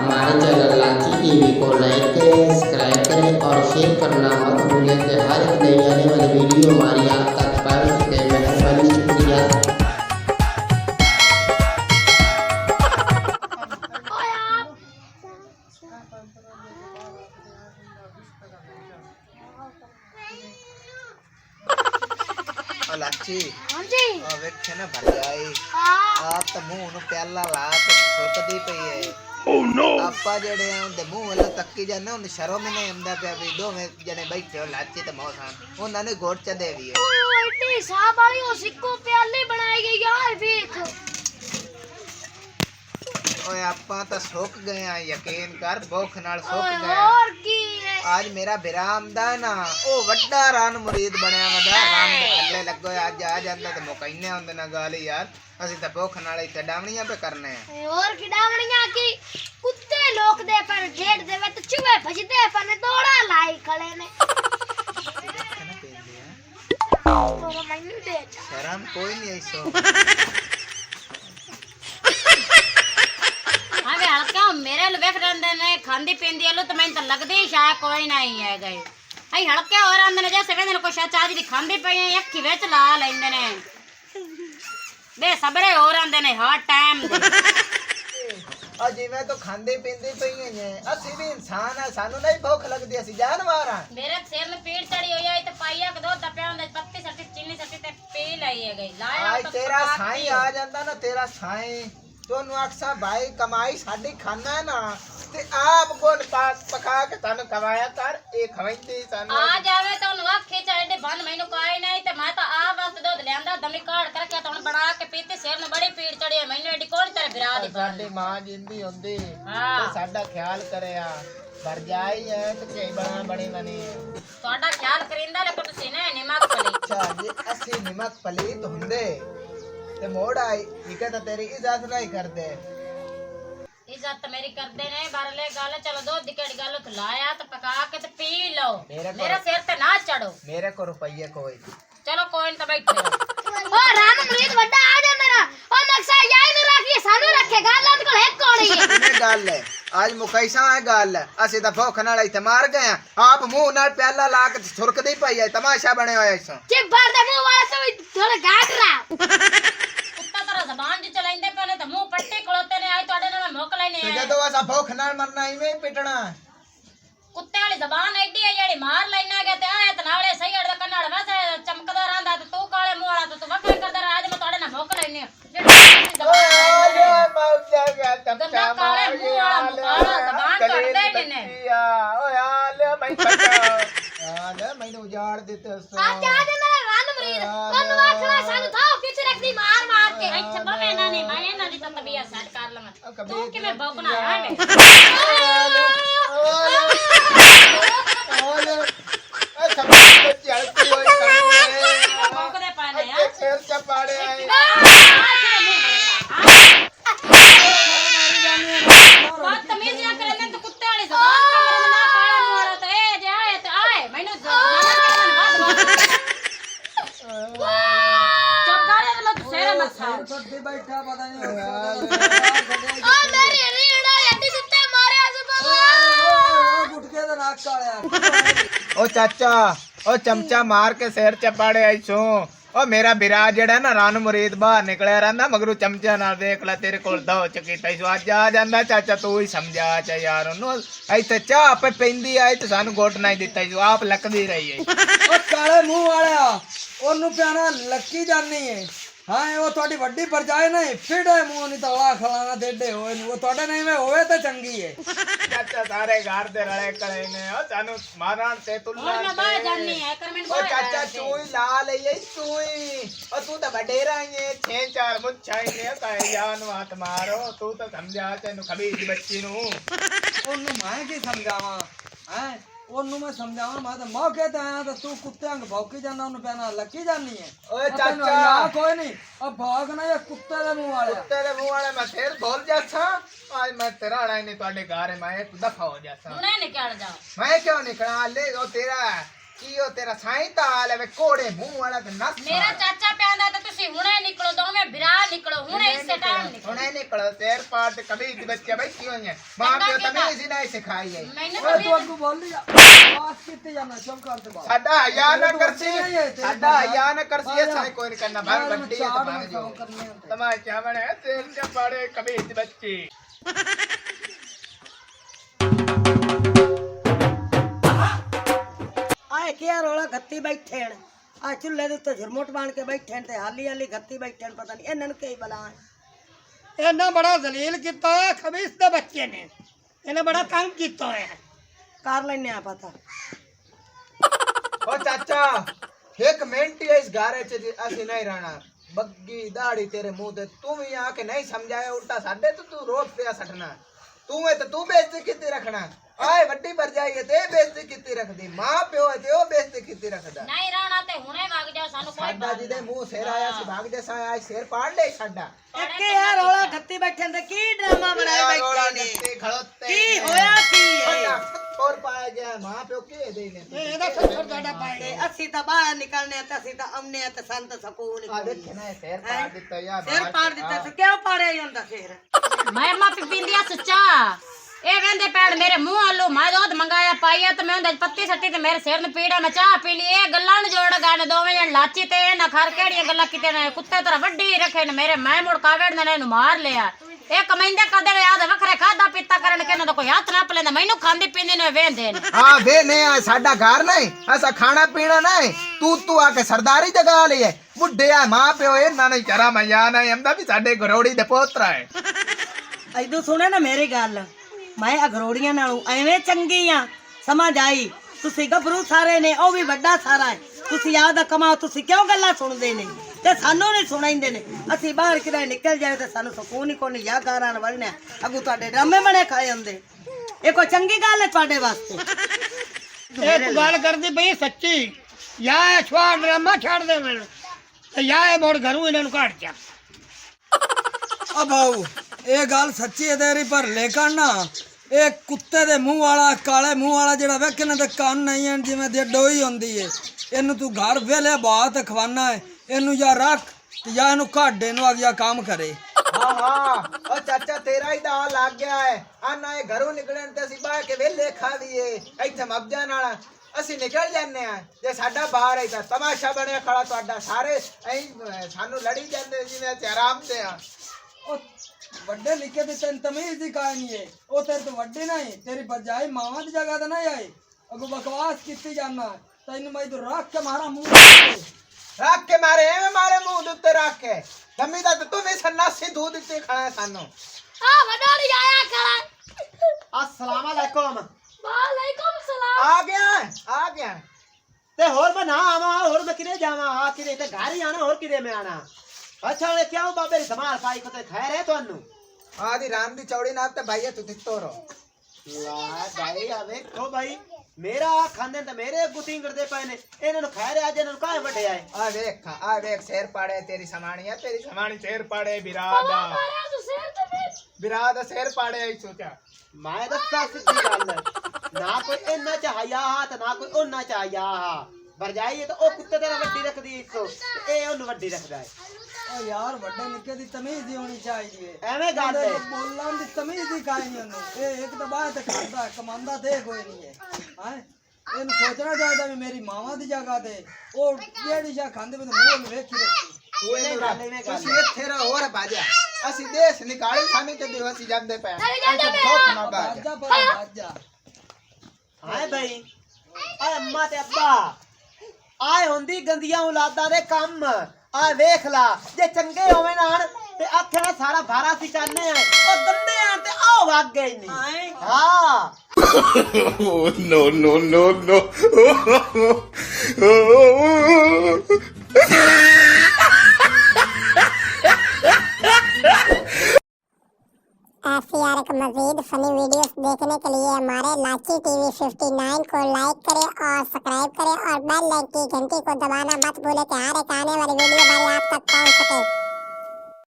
हमारे चैनल लाची टीवी को लाइक करें, सब्सक्राइब करें और शेयर करना मत भूलें कि हर एक नई आने वाली वीडियो हमारी आप तक पहुंच सके। मेहरबानी, शुक्रिया। लाची हाँ जी वेखे ना भर जाए आप तो मुंह नु प्याला ला के सुकदी पई है। ओह नो आपा जेड़े उनदे मुंह वाला तक्की जाने उन शर्म ही नहीं आंदा पे भी दो में जने बैठे हो लाची ते मौसान उन्हां ने गोट च दे दी है। ओए इतनी साहब वाली वो सिक्को प्याली बनाई गई यार देख। ओए आपा तो सुक गए हैं यकीन कर भूख नाल सुक ओए गए। और की है आज मेरा विराम दा ना ओ वड्डा रान मुरीद बनया वदा राम दे थल्ले लगो आज आ जांदा ते मुकैने हुंदे ना गाल यार असि तो भूख नाल इत्ते डावणियां पे करने हैं। और की डावणियां की कुत्ते लोक दे पर घेट देवे तो चूहे भजदे पर दौड़ा लाई खड़े ने तो मैनू दे शर्म कोई नहीं ऐसो हाँ वे हल्का मेरे लो वेख रंदे ने खांदी पींदी आलू तो मैं तो लगदे ही शायद कोई नहीं है गए आई हल्के और आंदे ने जैसे वेंदे को शायद चाजी दी खांदी पई है अखी विच ला लेंदे ने बे सबरे और आंदे ने हर टाइम और जिवें तो खांदी पींदी पई है असि भी इंसान है सानू नहीं भूख लगदी असि जानवर हां। मेरे सिर में पीड़ चढ़ी हुई है तो पाइया के दो तपिया होंदे पत्ती सट्टी चीनी सट्टी ते पी लई है गई लाया आज तो तेरा साईं आ जांदा ना तेरा साईं तोनू आखसा भाई कमाई साडी खाना है ना ते आप गुण पका के तन कमाया कर ए खवैंदी सानू आ जावे तो उन अखी चढ़े बंद मैनू कोई नहीं ते मैं तो आ वक्त दूध लेंदा दमी काढ़ करके तो बना के पीती सिर में बड़ी पीड़ चढ़ी है मैनू एडी कौन तेरे बिरा दी साडी मां जिंदी हुंदी हां ते साडा ख्याल करया भर जाई है ते के बना बनी बनी ਤੁਹਾਡਾ ਖਿਆਲ ਕਰਿੰਦਾ ਲੈ ਤੁਸੀਂ ਨੇ ਨਿਮਕ ਪਲੀ अच्छा जी असि निमक पलीत हुंदे ते मोड़ आई ठीक है तो तेरी इज्जत नहीं करदे इज्जत मेरी करदे ने बारले गल चलो दो दिकड़ी गल तो लाया तो पका के ते पी लो मेरे सिर ते ना चढ़ो मेरे को रुपये कोई चलो कोई नहीं तो बैठे ओ राम मुरीद वड्डा आ जा मेरा ओ नक्शा याई न रखिए सानू रखेगा लत को एक कौन है ये गल है आज मुकैसा है गल असि तो भूख नाल इत्थे मार गए हैं आप मुंह नाल प्याला ला के सुरकदी पई है तमाशा बने होए इस चिप भर दे मुंह वाला तो थोड़ा गाट रहा कुत्ता तरह जबान जी चलाइंदे पहले तो मुंह पट्टी खलोते ने आई तोड़े नाल मोक लेने ते जदों असा भूख नाल मरना इवें ही पिटना कुत्ते वाली जबान एडी है जेड़ी मार लेना गया ते आए त नाले सही अड़ कन्नाड़ वैसे चमकदा रहंदा ते तू काले मुंह वाला तो तू वखरे करदा रहा आज मैं तोड़े नाल मोक लेने ओए मौला गया गंदा काले मुंह वाला मुकाला जबान कर दे ने ओए आले मैं पता आले मैंने उजाड़ देते आ जा मेरा राम मुरीद कौन वाखला सानू था पीछे रख दी मार मार के अच्छा बवे ना नहीं मैं ना दी तो तबीयत सेट कर लवा तू कि मैं भौंकना है मैं ओले ए सब चलती होई करने भौंकदे पाने यार सिर चपाड़े आई बात तमीज ना करे तो कुत्ते वाली जबान का मेरे ना काला मुंह वाला तो ए जे आए तो आए मैंने चुप कर लो तू सेरे मत खा छोटी बैठा पता नहीं ओ मेरी रीड़ा एडी कुत्ते मारे आज बाबा गुटके दा नाक कालिया ओ चाचा ओ चमचा मार के सिर चपाड़े आई सो ओ मेरा बिरा जेड़ा ना रान मुरीद बाहर निकलिया रहंदा मगरू चमचा नाल देख ले तेरे कोल दो चकीता सो आज आ जांदा चाचा तू ही समझा चा यार ओनु इथे चाह पे पेंदी आई तो सानू गोट नहीं दिता सो आप लकदी रही है ओ काले मुंह वाला ओनु प्याना लक्की जानी है हां वो थोड़ी बड़ी परजाए नहीं फिर मुंह नहीं तला खलाना देडे होए वो थोड़े नहीं में होवे तो चंगी है चाचा सारे घर दे रले करे ने ओ सानू मारन ते तुल्ला और मैं बाहर जानी है कर मैंने ओ चाचा चूई ला ले चूई ओ तू तो बडेरा है छे चार मुच्छाई ने काए जान हाथ मारो तू तो समझा तेनु खबीज बच्ची नु ओनु मैं की समझावा हैं ओनु मैं समझावा मैं तो मौके ते आया तो तू कुत्ते अंग भौकी जाना ओनु प्याना लक्की जानी है ओए तैनू चाचा यहाँ कोई नहीं अब भाग ना ये कुत्ते दे मुंह वाले तेरे मुंह वाले मैं फिर बोल जासा आज मैं तेरा आना ही नहीं तोड़े घर है मैं तू दफा हो जासा तू नहीं निकल जा मैं क्यों निकला ले ओ तेरा ਕੀ ਉਹ ਤੇਰਾ ਸਾਈਂ ਤਾਂ ਹਾਲ ਹੈ ਵੇ ਕੋੜੇ ਮੂੰਹ ਵਾਲਾ ਤੇ ਨੱਸ ਮੇਰਾ ਚਾਚਾ ਪਿਆਂਦਾ ਤੇ ਤੁਸੀਂ ਹੁਣੇ ਨਿਕਲੋ ਦੋਵੇਂ ਭਰਾ ਨਿਕਲੋ ਹੁਣੇ ਇਸੇ ਟਾਈਮ ਨਿਕਲੋ ਹੁਣੇ ਨਿਕਲ ਤੇਰ ਪਾਰ ਤੇ ਕभी ਬੱਚੇ ਬੈਠੀ ਹੋਈ ਹੈ ਮਾਂ ਪਿਓ ਤਮੇ ਇਸੇ ਨਹੀਂ ਸਿਖਾਈ ਹੈ ਮੈਨੂੰ ਓਏ ਤੂੰ ਅੱਗੋਂ ਬੋਲ ਲਿਆ ਬਾਤ ਕਿੱਥੇ ਜਾਣਾ ਚੁੱਪ ਕਰ ਤੇ ਬਾਤ ਸਾਡਾ ਹਯਾ ਨਾ ਕਰਸੀ ਸਾਡਾ ਹਯਾ ਨਾ ਕਰਸੀ ਇਹ ਸਾਈ ਕੋਈ ਨਹੀਂ ਕਰਨਾ ਭਾਵੇਂ ਵੱਡੀ ਹੈ ਤਾਂ ਭਾਵੇਂ ਜੋ ਤਮਾਸ਼ਾ ਬਣੇ ਤੇਰ ਚ ਪਾੜੇ ਕभी ਬੱਚੇ ਆਏ ਕਿਆ ਰੋਲਾ ਗੱਤੀ ਬੈਠੇ ਨੇ ਆ ਚੁੱਲ੍ਹੇ ਦੇ ਉੱਤੇ ਝਰਮੁੱਟ ਬਣ ਕੇ ਬੈਠੇ ਨੇ ਤੇ ਹਾਲੀ ਹਾਲੀ ਗੱਤੀ ਬੈਠੇ ਨੇ ਪਤਾ ਨਹੀਂ ਇਹਨਾਂ ਨੂੰ ਕੀ ਬਲਾ ਹੈ ਇਹਨਾਂ ਬੜਾ ਜ਼ਲੀਲ ਕੀਤਾ ਹੋਇਆ ਖਬੀਸ ਦੇ ਬੱਚੇ ਨੇ ਇਹਨੇ ਬੜਾ ਤੰਗ ਕੀਤਾ ਹੋਇਆ ਕਰ ਲੈਨੇ ਆ ਪਤਾ ओ चाचा एक मिनट ही इस गारे च असि नहीं रहना बग्गी दाढ़ी तेरे मुंह ते तू भी आके नहीं समझाया उल्टा साडे तो तू रोज पे सटना तू है तो तू बेइज्जती किती रखना आए वड्डी पर जाइए ते बेइज्जती किती रखदी मां प्यो है ते ओ बेइज्जती किती रखदा ਨਹੀਂ ਰਹਿਣਾ ਤੇ ਹੁਣੇ ਵਗ ਜਾਓ ਸਾਨੂੰ ਕੋਈ साडा जिदे मुंह सिर आया सी भाग जैसा आए सिर पाड़ ले साडा ਇੱਕ ਇਹ ਰੋਲਾ ਗੱਤੀ ਬੈਠੇ ਨੇ ਤੇ ਕੀ ਡਰਾਮਾ ਬਣਾਏ ਬੈਠੇ ਨੇ खड़ोते ਕੀ ਹੋਇਆ ਕੀ ਹੈ और पाया गया मां प्यो के देने ਇਹਦਾ ਸੱਚਰ ਜਾਡਾ ਪਾਏ ਤੇ ਅਸੀਂ ਤਾਂ ਬਾਹਰ ਨਿਕਲਨੇ ਆ ਤੇ ਅਸੀਂ ਤਾਂ ਆਉਨੇ ਆ ਤੇ ਸਾਨੂੰ ਤਾਂ ਸਕੂਨ आ ਨਹੀਂ देख ना सिर पाड़ दिता यार ਸਿਰ ਪਾੜ ਦਿੱਤਾ ਸੀ ਕਿਉਂ ਪਾੜਿਆ ਜਾਂਦਾ ਸਿਰ ਮੈਂ ਮਾਫੀ ਪੀਂਦੀ ਆ ਸੱਚਾ ਇਹ ਕਹਿੰਦੇ ਪੈਣ ਮੇਰੇ ਮੂੰਹ ਆਲੂ ਮੈਂ ਦੁੱਧ ਮੰਗਾਇਆ ਪਾਇਆ ਤੇ ਮੈਂ ਉਹਦੇ ਪੱਤੀ ਸੱਟੀ ਤੇ ਮੇਰੇ ਸਿਰ ਨੂੰ ਪੀੜਾ ਮੈਂ ਚਾਹ ਪੀ ਲਈ ਇਹ ਗੱਲਾਂ ਨੂੰ ਜੋੜ ਗਏ ਨੇ ਦੋਵੇਂ ਜਣ ਲਾਚੀ ਤੇ ਨਾ ਖਰ ਕਿਹੜੀਆਂ ਗੱਲਾਂ ਕੀਤੇ ਨੇ ਕੁੱਤੇ ਤਰ੍ਹਾਂ ਵੱਡੀ ਰੱਖੇ ਨੇ ਮੇਰੇ ਮੈਂ ਮੁੜ ਕਾਵੇੜ ਨੇ ਇਹਨੂੰ ਮਾਰ ਲਿਆ ਇਹ ਕਮਾਈਂਦੇ ਕਦੇ ਯਾਦ ਵੱਖਰੇ ਖਾਦਾ ਪੀਤਾ ਕਰਨ ਕੇ ਇਹਨਾਂ ਦਾ ਕੋਈ ਹੱਥ ਨਾ ਪਲੇਂਦਾ ਮੈਨੂੰ ਖਾਂਦੀ ਪੀਂਦੀ ਨੇ ਵੇਂਦੇ ਨੇ हाँ वे नहीं है साडा घर नहीं ऐसा खाना पीना नहीं तू आके सरदारी जगा ली है बुढ़े आ मां प्यो ए ना नहीं चरा मैया नहीं हमदा भी साडे घरोड़ी दे पोतरा है ਐਦੋਂ ਸੁਣੇ ਨਾ ਮੇਰੀ ਗੱਲ ਮੈਂ ਅਗਰੋੜੀਆਂ ਨਾਲੋਂ ਐਵੇਂ ਚੰਗੀ ਆ ਸਮਝ ਆਈ ਤੁਸੀਂ ਗੱਭਰੂ ਸਾਰੇ ਨੇ ਉਹ ਵੀ ਵੱਡਾ ਸਾਰਾ ਹੈ ਤੁਸੀਂ ਆਪਦਾ ਕਮਾਓ ਤੁਸੀਂ ਕਿਉਂ ਗੱਲਾਂ ਸੁਣਦੇ ਨੇ ਤੇ ਸਾਨੂੰ ਨਹੀਂ ਸੁਣਾਈਂਦੇ ਨੇ ਅਸੀਂ ਬਾਹਰ ਕਿਤੇ ਨਿਕਲ ਜਾਏ ਤੇ ਸਾਨੂੰ ਸਕੂਨ ਹੀ ਕੋਈ ਨਹੀਂ ਯਾ ਘਰਾਂ ਨਾਲ ਵੜਨਾ ਅਗੂ ਤੁਹਾਡੇ ਡਰਾਮੇ ਬਣੇ ਖਾਏ ਹੁੰਦੇ ਇਹ ਕੋਈ ਚੰਗੀ ਗੱਲ ਹੈ ਤੁਹਾਡੇ ਵਾਸਤੇ ਇਹ ਤੂੰ ਗੱਲ ਕਰਦੀ ਪਈ ਸੱਚੀ ਜਾਂ ਇਹ ਛੁਆ ਡਰਾਮਾ ਛੱਡ ਦੇ ਮੈਨੂੰ ਤੇ ਜਾਂ ਇਹ ਮੋੜ ਘਰੋਂ ਇਹਨਾਂ ਨੂੰ ਕੱਢ ਜਾ ਆ ਬਾਊ ਇਹ ਗੱਲ ਸੱਚੀ ਹੈ ਤੇਰੀ ਪਰ ਲੇਕਿਨ ਨਾ ਇਹ ਕੁੱਤੇ ਦੇ ਮੂੰਹ ਵਾਲਾ ਕਾਲੇ ਮੂੰਹ ਵਾਲਾ ਜਿਹੜਾ ਵੇਖੇ ਨਾ ਤੇ ਕੰਨ ਨਹੀਂ ਹਨ ਜਿਵੇਂ ਦੇ ਡੋਈ ਹੁੰਦੀ ਏ ਇਹਨੂੰ ਤੂੰ ਘਰ ਵੇਲੇ ਬਾਤ ਖਵਾਨਾ ਹੈ ਇਹਨੂੰ ਜਾਂ ਰੱਖ ਤੇ ਜਾਂ ਇਹਨੂੰ ਕੱਢ ਇਹਨੂੰ ਅਗਿਆ ਕੰਮ ਕਰੇ हाँ हाँ ओ चाचा तेरा ही दाल लग गया है आना ये घरों निकलन ते ਅਸੀਂ ਬਾਹਰ ਕੇ ਵੇਲੇ ਖਾ ਲਈਏ ਇੱਥੇ ਮਬਜਾ ਨਾਲ ਅਸੀਂ ਨਿਕਲ ਜਾਂਦੇ ਆ ਜੇ ਸਾਡਾ ਬਾਹਰ ਹੈ ਤਾਂ ਤਮਾਸ਼ਾ ਬਣਿਆ ਖੜਾ ਤੁਹਾਡਾ ਸਾਰੇ ਐਂ ਸਾਨੂੰ ਲੜੀ ਜਾਂਦੇ ਜਿਵੇਂ ਅਸੀਂ ਆਰਾਮ ਤੇ ਆ ਉਹ ਵੱਡੇ ਲਿਖੇ ਤੇ ਤੈਨੂੰ ਤਮੀਜ਼ ਦੀ ਕਹਾਣੀ ਏ ਉਹ ਤੇਰੇ ਤੋਂ ਵੱਡੇ ਨਹੀਂ ਤੇਰੀ ਬਜਾਈ ਮਾਵਾਂ ਦੀ ਜਗ੍ਹਾ ਤੇ ਨਹੀਂ ਆਏ ਅਗੋ ਬਕਵਾਸ ਕੀਤੀ ਜਾਨਾ ਤੈਨੂੰ ਮੈਂ ਇਧਰ ਰੱਖ ਕੇ ਮਾਰਾ ਮੂੰਹ ਰੱਖ ਕੇ ਮਾਰੇ ਐਵੇਂ ਮਾਰੇ ਮੂੰਹ ਦੇ ਉੱਤੇ ਰੱਖ ਕੇ ਦਮੀ ਦਾ ਤੂੰ ਵੀ ਸੰਨਾਸੀ ਦੂਧ ਦਿੱਤੇ ਖਾਣਾ ਸਾਨੂੰ ਆ ਵਡਾੜੀ ਆਇਆ ਖੜਾ अस्सलाम वालेकुम ਵਾਲੇਕੁਮ ਸਲਾਮ आ गया ते होर मैं ना आवा होर मैं किने जावा आ किने ते घर ही आना होर किने मैं आना अच्छा ले क्या बाबे री धमाल पाई को ते खैर है तन्नू आदि राम दी चौड़ी नाप ते भाई तू दित्तो रो ला भाई आ देखो भाई मेरा खांदे ते मेरे गुटिंग करदे पए ने इन्हां नु खैर आज इन्हां नु काहे वड्डे आए आ देख शेर पाड़े तेरी समानी शेर पाड़े बिरादा ਮਾਰਿਆ ਤੂੰ ਸਿਰ ਤੇ ਫਿਰ बिरादा शेर पाड़े आई सोचा मैं दस्सा सीधी गल ना कोई इन्ना चाहिया हा ते ना कोई ओना चाहिया हा भरजाई है तो ओ कुत्ते तेरा वड्डी रखदी इसो ते ए ओनु वड्डी रखदा है ਓ ਯਾਰ ਵੱਡੇ ਨਿੱਕੇ ਦੀ ਤਮੀਜ਼ ਦੀ ਹੋਣੀ ਚਾਹੀਦੀ ਏ ਐਵੇਂ ਗੱਲ ਏ ਬੋਲਣ ਦੀ ਤਮੀਜ਼ ਦੀ ਕਹਾਣੀ ਉਹਨੂੰ ਇਹ ਇੱਕ ਤਾਂ ਬਾਹਰ ਤੇ ਖਾਂਦਾ ਕਮਾਉਂਦਾ ਤੇ ਕੋਈ ਨਹੀਂ ਏ ਹਾਂ ਇਹਨੂੰ ਸੋਚਣਾ ਚਾਹੀਦਾ ਵੀ ਮੇਰੀ ਮਾਵਾਂ ਦੀ ਜਗ੍ਹਾ ਤੇ ਉਹ ਜਿਹੜੀ ਸ਼ਾ ਖਾਂਦੇ ਮੈਨੂੰ ਮੂੰਹ ਨੂੰ ਵੇਖੀ ਰੱਖੀ ਐਵੇਂ ਗੱਲ ਐਵੇਂ ਗੱਲ ਤੁਸੀਂ ਇੱਥੇ ਰਹੋ ਹੋਰ ਬਾਜਾ ਅਸੀਂ ਦੇਸ਼ ਨਿਕਾਲੀ ਸਾਨੇ ਤੇ ਦਿਵਸੀ ਜਾਂਦੇ ਪਏ ਬਾਜਾ ਪਰ ਬਾਜਾ हाय भाई आ अम्मा ते अब्बा आए होंदी गंदियां औलादा दे काम आ वेख ला जे चंगे होवे नान ते आखे ना सारा भारा सी चाहने आ ओ गंदे आन ते आओ भाग गए नहीं हां no, no, no, no. ऐसी यार एक मज़ीद फनी वीडियोस देखने के लिए हमारे लाची टीवी 59 को लाइक करें और सब्सक्राइब करें और बेल लाइक की घंटी को दबाना मत भूलें कि हर एक आने वाली वीडियो हमारे आप तक पहुंच सके।